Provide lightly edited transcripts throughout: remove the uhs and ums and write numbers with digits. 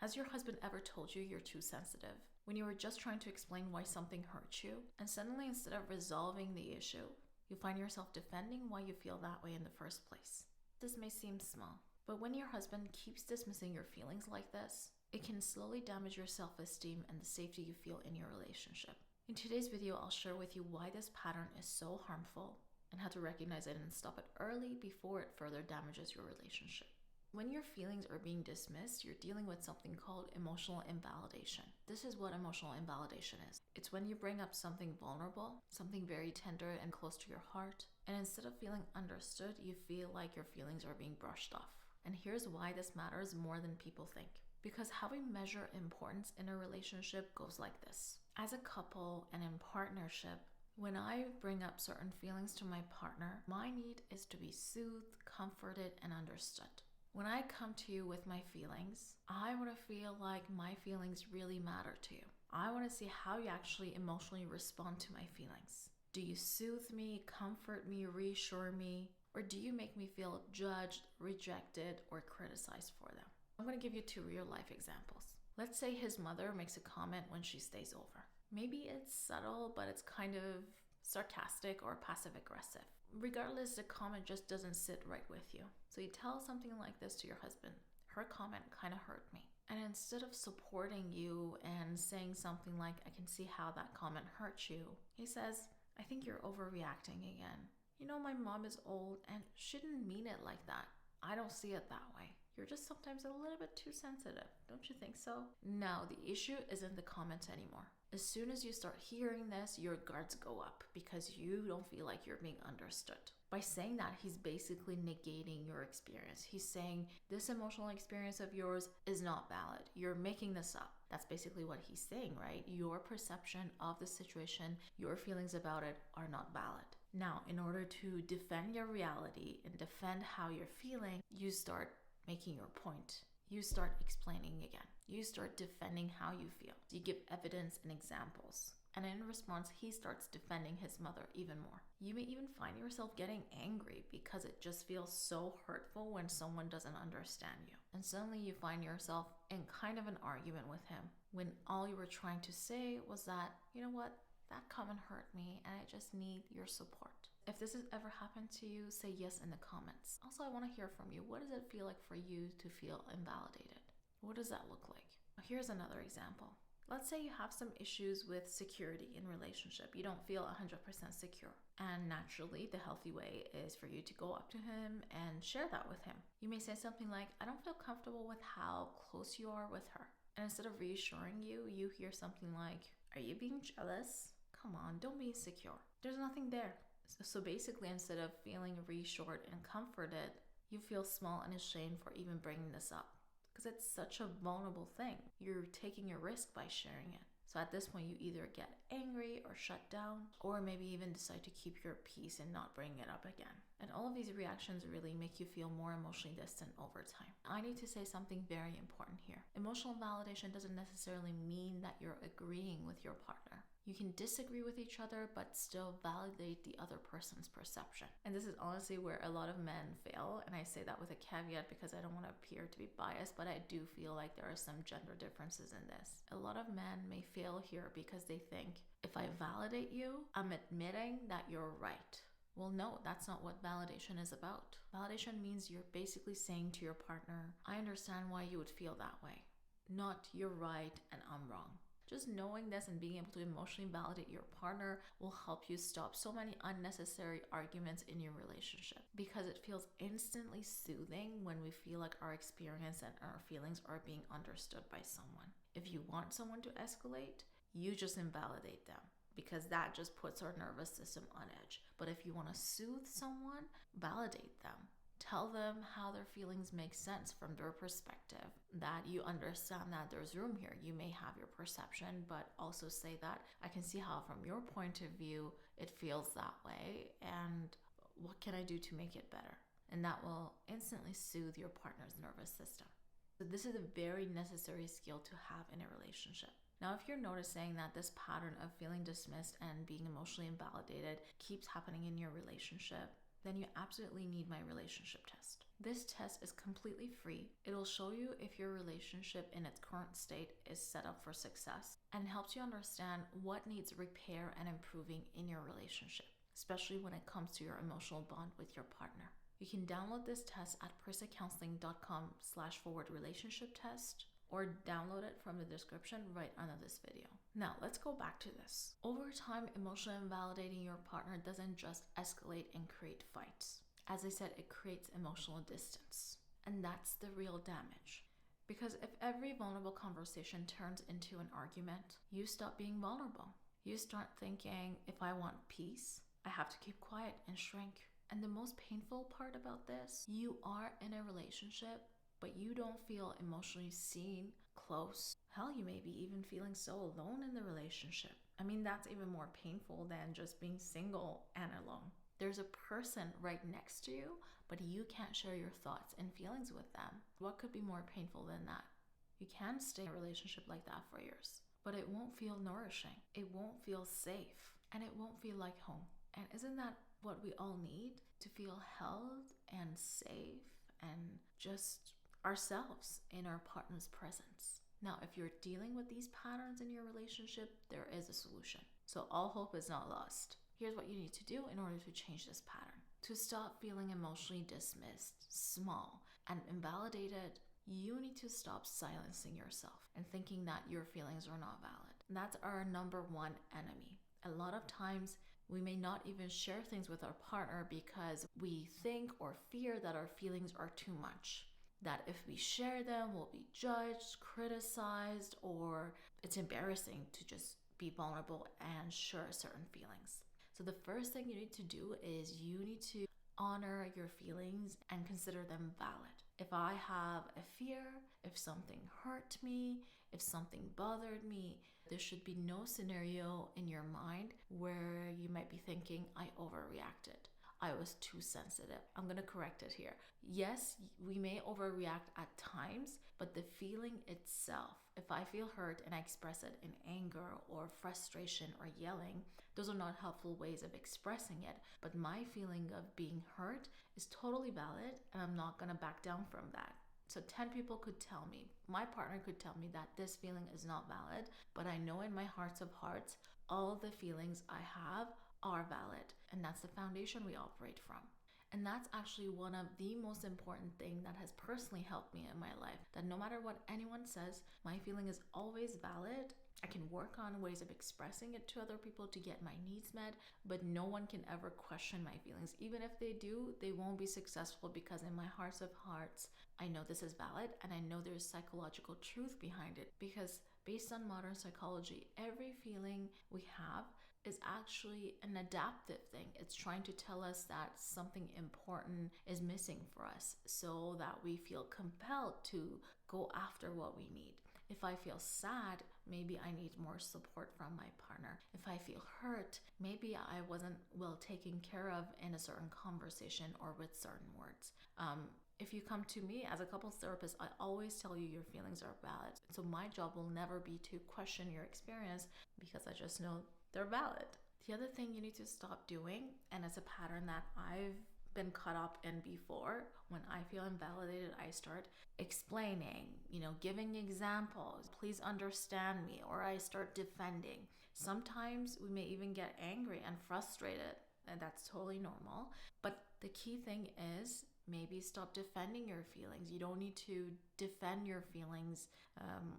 Has your husband ever told you you're too sensitive? When you were just trying to explain why something hurt you, and suddenly instead of resolving the issue, you find yourself defending why you feel that way in the first place. This may seem small, but when your husband keeps dismissing your feelings like this, it can slowly damage your self-esteem and the safety you feel in your relationship. In today's video, I'll share with you why this pattern is so harmful and how to recognize it and stop it early before it further damages your relationship. When your feelings are being dismissed, you're dealing with something called emotional invalidation. This is what emotional invalidation is. It's when you bring up something vulnerable, something very tender and close to your heart, and instead of feeling understood, you feel like your feelings are being brushed off. And here's why this matters more than people think. Because how we measure importance in a relationship goes like this. As a couple and in partnership, when I bring up certain feelings to my partner, my need is to be soothed, comforted, and understood. When I come to you with my feelings, I want to feel like my feelings really matter to you. I want to see how you actually emotionally respond to my feelings. Do you soothe me, comfort me, reassure me, or do you make me feel judged, rejected, or criticized for them? I'm going to give you 2 real-life examples. Let's say his mother makes a comment when she stays over. Maybe it's subtle, but it's kind of sarcastic or passive-aggressive. Regardless, the comment just doesn't sit right with you. So you tell something like this to your husband. Her comment kind of hurt me. And instead of supporting you and saying something like, I can see how that comment hurt you, he says, I think you're overreacting again. You know, my mom is old and she didn't mean it like that. I don't see it that way. You're just sometimes a little bit too sensitive. Don't you think so? No, the issue isn't the comment anymore. As soon as you start hearing this, your guards go up because you don't feel like you're being understood. By saying that, he's basically negating your experience. He's saying this emotional experience of yours is not valid. You're making this up. That's basically what he's saying, right? Your perception of the situation, your feelings about it are not valid. Now, in order to defend your reality and defend how you're feeling, you start making your point. You start explaining again. You start defending how you feel. You give evidence and examples. And in response, he starts defending his mother even more. You may even find yourself getting angry because it just feels so hurtful when someone doesn't understand you. And suddenly you find yourself in kind of an argument with him when all you were trying to say was that, you know what? That comment hurt me and I just need your support. If this has ever happened to you, say yes in the comments. Also, I want to hear from you. What does it feel like for you to feel invalidated? What does that look like? Here's another example. Let's say you have some issues with security in relationship. You don't feel 100% secure. And naturally, the healthy way is for you to go up to him and share that with him. You may say something like, I don't feel comfortable with how close you are with her. And instead of reassuring you, you hear something like, are you being jealous? Come on, don't be insecure. There's nothing there. So basically, instead of feeling reassured and comforted, you feel small and ashamed for even bringing this up. Because it's such a vulnerable thing. You're taking a risk by sharing it. So at this point, you either get angry or shut down, or maybe even decide to keep your peace and not bring it up again. And all of these reactions really make you feel more emotionally distant over time. I need to say something very important here. Emotional validation doesn't necessarily mean that you're agreeing with your partner. You can disagree with each other, but still validate the other person's perception. And this is honestly where a lot of men fail. And I say that with a caveat because I don't want to appear to be biased, but I do feel like there are some gender differences in this. A lot of men may fail here because they think, if I validate you, I'm admitting that you're right. Well, no, that's not what validation is about. Validation means you're basically saying to your partner, I understand why you would feel that way. Not you're right and I'm wrong. Just knowing this and being able to emotionally validate your partner will help you stop so many unnecessary arguments in your relationship, because it feels instantly soothing when we feel like our experience and our feelings are being understood by someone. If you want someone to escalate, you just invalidate them, because that just puts our nervous system on edge. But if you want to soothe someone, validate them. Tell them how their feelings make sense from their perspective, that you understand that there's room here. You may have your perception, but also say that I can see how from your point of view, it feels that way. And what can I do to make it better? And that will instantly soothe your partner's nervous system. So this is a very necessary skill to have in a relationship. Now, if you're noticing that this pattern of feeling dismissed and being emotionally invalidated keeps happening in your relationship, then you absolutely need my relationship test. This test is completely free. It'll show you if your relationship in its current state is set up for success and helps you understand what needs repair and improving in your relationship, especially when it comes to your emotional bond with your partner. You can download this test at parisacounselling.com/relationship test or download it from the description right under this video. Now, let's go back to this. Over time, emotionally invalidating your partner doesn't just escalate and create fights. As I said, it creates emotional distance. And that's the real damage. Because if every vulnerable conversation turns into an argument, you stop being vulnerable. You start thinking, if I want peace, I have to keep quiet and shrink. And the most painful part about this, you are in a relationship, but you don't feel emotionally seen, close. Hell, you may be even feeling so alone in the relationship. I mean, that's even more painful than just being single and alone. There's a person right next to you, but you can't share your thoughts and feelings with them. What could be more painful than that? You can stay in a relationship like that for years, but it won't feel nourishing. It won't feel safe, and it won't feel like home. And isn't that what we all need? To feel held and safe and just ourselves in our partner's presence. Now, if you're dealing with these patterns in your relationship, there is a solution. So all hope is not lost. Here's what you need to do in order to change this pattern. To stop feeling emotionally dismissed, small, and invalidated, you need to stop silencing yourself and thinking that your feelings are not valid. And that's our number one enemy. A lot of times, we may not even share things with our partner because we think or fear that our feelings are too much. That if we share them, we'll be judged, criticized, or it's embarrassing to just be vulnerable and share certain feelings. So the first thing you need to do is you need to honor your feelings and consider them valid. If I have a fear, if something hurt me, if something bothered me, there should be no scenario in your mind where you might be thinking, I overreacted. I was too sensitive. I'm going to correct it here. Yes, we may overreact at times, but the feeling itself, if I feel hurt and I express it in anger or frustration or yelling, those are not helpful ways of expressing it. But my feeling of being hurt is totally valid, and I'm not going to back down from that. So 10 people could tell me, my partner could tell me that this feeling is not valid, but I know in my hearts of hearts, all the feelings I have are valid. And that's the foundation we operate from. And that's actually one of the most important things that has personally helped me in my life. That no matter what anyone says, my feeling is always valid. I can work on ways of expressing it to other people to get my needs met, but no one can ever question my feelings. Even if they do, they won't be successful because in my hearts of hearts, I know this is valid and I know there's psychological truth behind it. Because based on modern psychology, every feeling we have is actually an adaptive thing. It's trying to tell us that something important is missing for us so that we feel compelled to go after what we need. If I feel sad, maybe I need more support from my partner. If I feel hurt, maybe I wasn't well taken care of in a certain conversation or with certain words. If you come to me as a couples therapist, I always tell you your feelings are valid. So my job will never be to question your experience because I just know they're valid. The other thing you need to stop doing, and it's a pattern that I've been caught up in before, when I feel invalidated, I start explaining, giving examples, please understand me, or I start defending. Sometimes we may even get angry and frustrated, and that's totally normal. But the key thing is maybe stop defending your feelings. You don't need to defend your feelings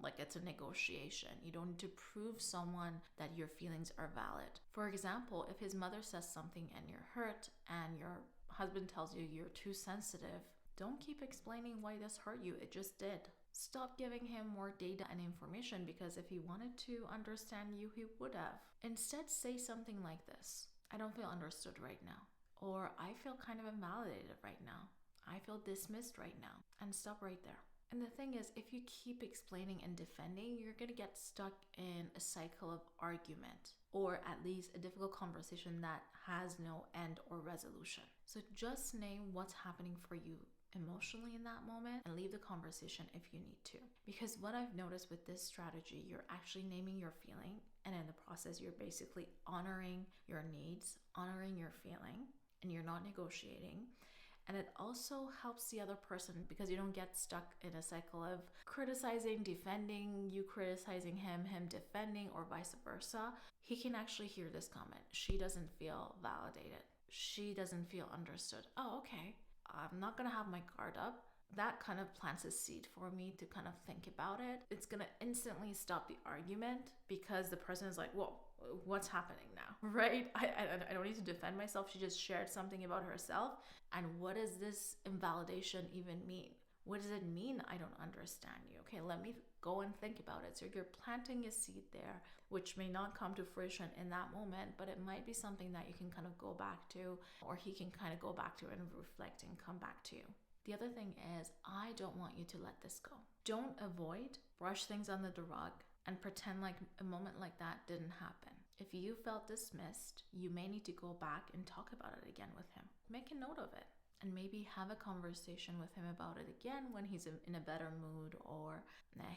like it's a negotiation. You don't need to prove someone that your feelings are valid. For example, if his mother says something and you're hurt and your husband tells you you're too sensitive, don't keep explaining why this hurt you. It just did. Stop giving him more data and information because if he wanted to understand you, he would have. Instead, say something like this. I don't feel understood right now. Or I feel kind of invalidated right now. I feel dismissed right now. And stop right there. And the thing is, if you keep explaining and defending, you're going to get stuck in a cycle of argument, or at least a difficult conversation that has no end or resolution. So just name what's happening for you emotionally in that moment and leave the conversation if you need to. Because what I've noticed with this strategy, you're actually naming your feeling, and in the process, you're basically honoring your needs, honoring your feeling, and you're not negotiating. And it also helps the other person because you don't get stuck in a cycle of criticizing, defending, you criticizing him, him defending, or vice versa. He can actually hear this comment. She doesn't feel validated. She doesn't feel understood. Oh, okay. I'm not going to have my guard up. That kind of plants a seed for me to kind of think about it. It's going to instantly stop the argument because the person is like, whoa, what's happening now, right? I don't need to defend myself. She just shared something about herself. And what does this invalidation even mean? What does it mean? I don't understand you. Okay, let me go and think about it. So you're planting a seed there, which may not come to fruition in that moment, but it might be something that you can kind of go back to, or he can kind of go back to and reflect and come back to you. The other thing is, I don't want you to let this go. Don't avoid, brush things under the rug, and pretend like a moment like that didn't happen. If you felt dismissed, you may need to go back and talk about it again with him. Make a note of it and maybe have a conversation with him about it again when he's in a better mood or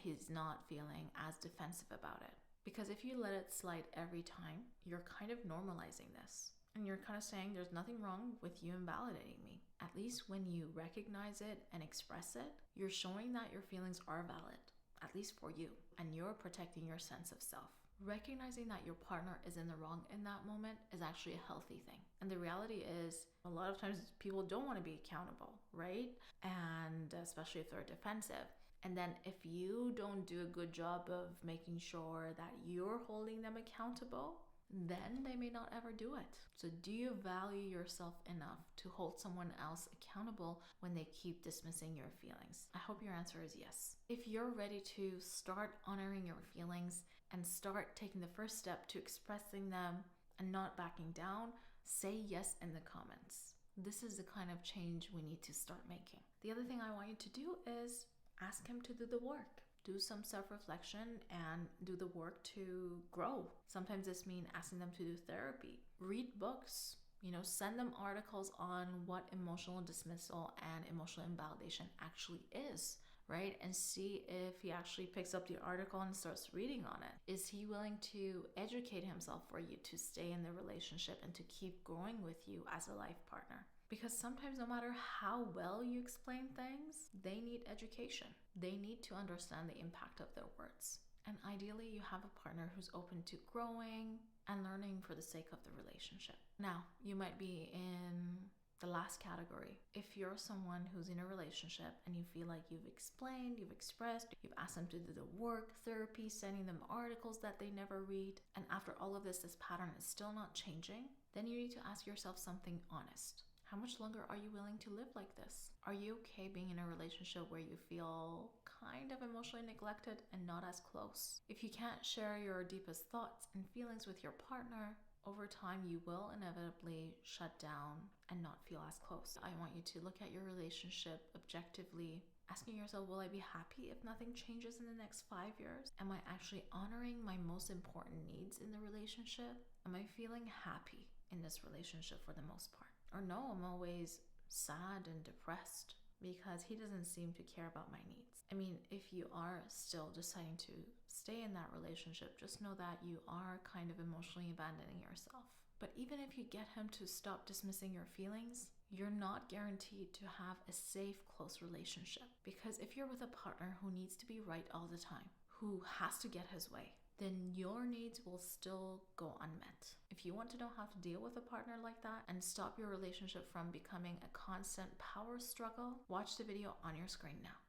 he's not feeling as defensive about it. Because if you let it slide every time, you're kind of normalizing this. And you're kind of saying there's nothing wrong with you invalidating me. At least when you recognize it and express it, you're showing that your feelings are valid, at least for you, and you're protecting your sense of self. Recognizing that your partner is in the wrong in that moment is actually a healthy thing. And the reality is, a lot of times people don't want to be accountable, right? And especially if they're defensive. And then if you don't do a good job of making sure that you're holding them accountable, then they may not ever do it. So do you value yourself enough to hold someone else accountable when they keep dismissing your feelings? I hope your answer is yes. If you're ready to start honoring your feelings and start taking the first step to expressing them and not backing down, say yes in the comments. This is the kind of change we need to start making. The other thing I want you to do is ask him to do the work. Do some self-reflection and do the work to grow. Sometimes this means asking them to do therapy. Read books. Send them articles on what emotional dismissal and emotional invalidation actually is, right? And see if he actually picks up the article and starts reading on it. Is he willing to educate himself for you to stay in the relationship and to keep growing with you as a life partner? Because sometimes no matter how well you explain things, they need education. They need to understand the impact of their words. And ideally, you have a partner who's open to growing and learning for the sake of the relationship. Now, you might be in the last category. If you're someone who's in a relationship and you feel like you've explained, you've expressed, you've asked them to do the work, therapy, sending them articles that they never read, and after all of this pattern is still not changing, then you need to ask yourself something honest. How much longer are you willing to live like this? Are you okay being in a relationship where you feel kind of emotionally neglected and not as close? If you can't share your deepest thoughts and feelings with your partner, over time you will inevitably shut down and not feel as close. I want you to look at your relationship objectively, asking yourself, will I be happy if nothing changes in the next 5 years? Am I actually honoring my most important needs in the relationship? Am I feeling happy in this relationship for the most part? Or no, I'm always sad and depressed because he doesn't seem to care about my needs. I mean, if you are still deciding to stay in that relationship, just know that you are kind of emotionally abandoning yourself. But even if you get him to stop dismissing your feelings, you're not guaranteed to have a safe, close relationship. Because if you're with a partner who needs to be right all the time, who has to get his way, then your needs will still go unmet. If you want to know how to deal with a partner like that and stop your relationship from becoming a constant power struggle, watch the video on your screen now.